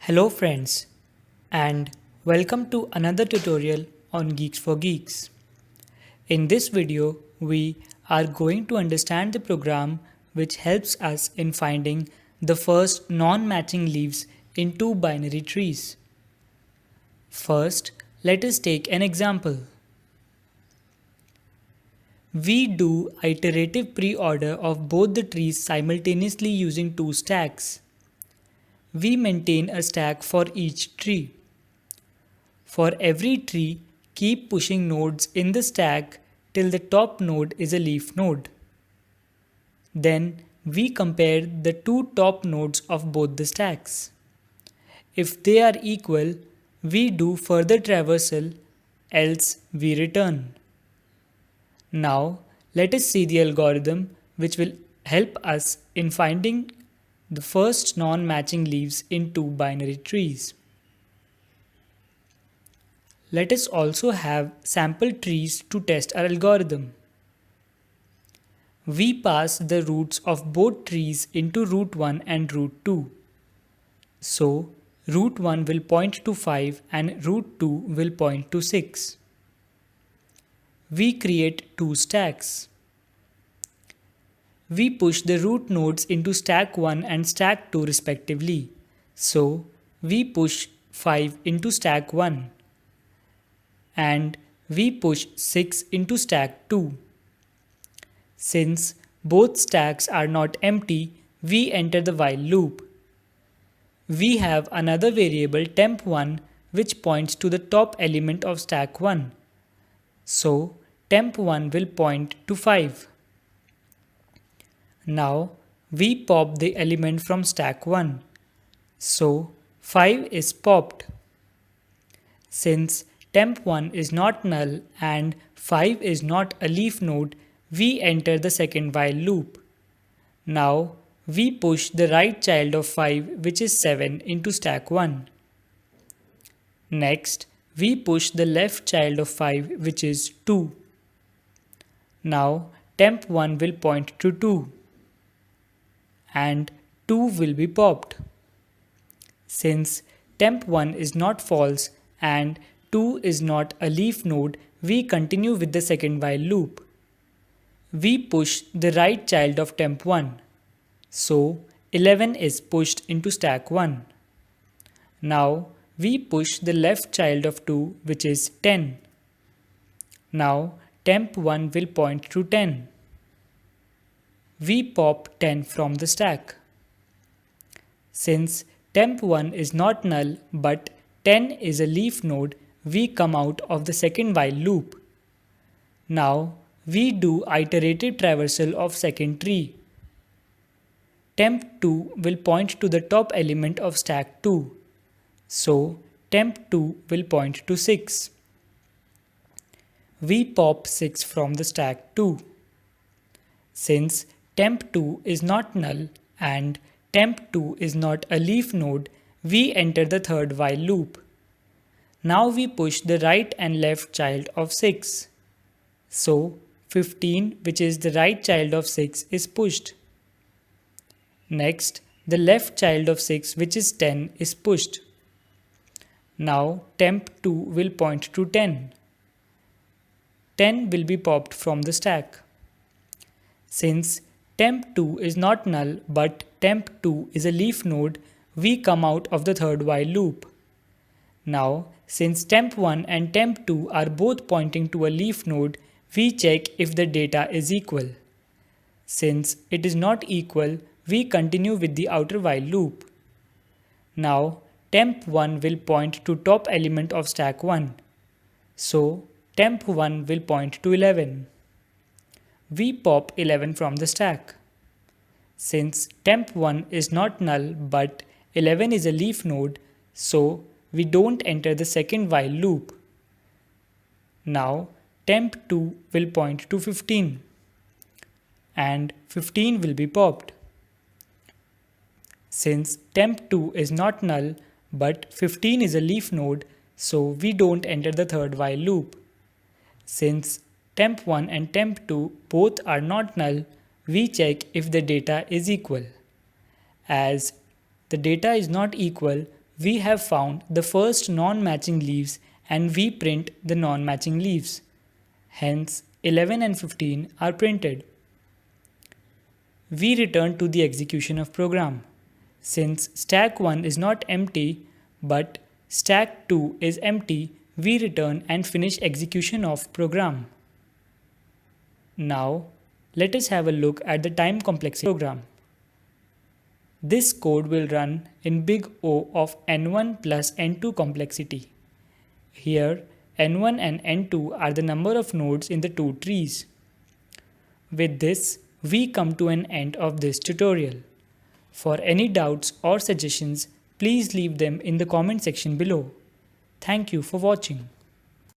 Hello friends, and welcome to another tutorial on Geeks for Geeks. In this video, we are going to understand the program which helps us in finding the first non-matching leaves in two binary trees. First, let us take an example. We do iterative pre-order of both the trees simultaneously using two stacks. We maintain a stack for each tree. For every tree, keep pushing nodes in the stack till the top node is a leaf node. Then we compare the two top nodes of both the stacks. If they are equal, we do further traversal, else we return. Now let us see the algorithm which will help us in finding the first non-matching leaves in two binary trees. Let us also have sample trees to test our algorithm. We pass the roots of both trees into root 1 and root 2. So, root 1 will point to 5 and root 2 will point to 6. We create two stacks. We push the root nodes into stack 1 and stack 2 respectively. So, we push 5 into stack 1. And we push 6 into stack 2. Since both stacks are not empty, we enter the while loop. We have another variable temp1 which points to the top element of stack 1. So temp1 will point to 5. Now we pop the element from stack 1. So 5 is popped. Since temp1 is not null and 5 is not a leaf node, we enter the second while loop. Now we push the right child of 5 which is 7 into stack 1. Next we push the left child of 5 which is 2. Now temp1 will point to 2 and 2 will be popped. Since temp1 is not false and 2 is not a leaf node, we continue with the second while loop. We push the right child of temp1. So 11 is pushed into stack 1. Now we push the left child of 2 which is 10. Now temp1 will point to 10. We pop 10 from the stack. Since temp1 is not null but 10 is a leaf node, we come out of the second while loop. Now we do iterative traversal of second tree. Temp2 will point to the top element of stack 2. So temp2 will point to 6. We pop 6 from the stack 2. Since temp2 is not null and temp2 is not a leaf node, we enter the third while loop. Now we push the right and left child of 6. So 15, which is the right child of 6, is pushed. Next, the left child of 6, which is 10, is pushed. Now temp2 will point to 10. 10 will be popped from the stack. Since temp2 is not null but temp2 is a leaf node, we come out of the third while loop. Now, since temp1 and temp2 are both pointing to a leaf node, we check if the data is equal. Since it is not equal, we continue with the outer while loop. Now, temp1 will point to top element of stack 1. So, temp1 will point to 11. We pop 11 from the stack. Since temp1 is not null but 11 is a leaf node, so we don't enter the second while loop. Now temp2 will point to 15 and 15 will be popped. Since temp2 is not null but 15 is a leaf node, so we don't enter the third while loop. Since temp1 and temp2 both are not null, we check if the data is equal. As the data is not equal, We have found the first non-matching leaves and we print the non-matching leaves. Hence, 11 and 15 are printed. We return to the execution of program. Since stack 1 is not empty but stack 2 is empty, we return and finish execution of program. Now, let us have a look at the time complexity program. This code will run in big O of n1 plus n2 complexity. Here, n1 and n2 are the number of nodes in the two trees. With this, we come to an end of this tutorial. For any doubts or suggestions, please leave them in the comment section below. Thank you for watching.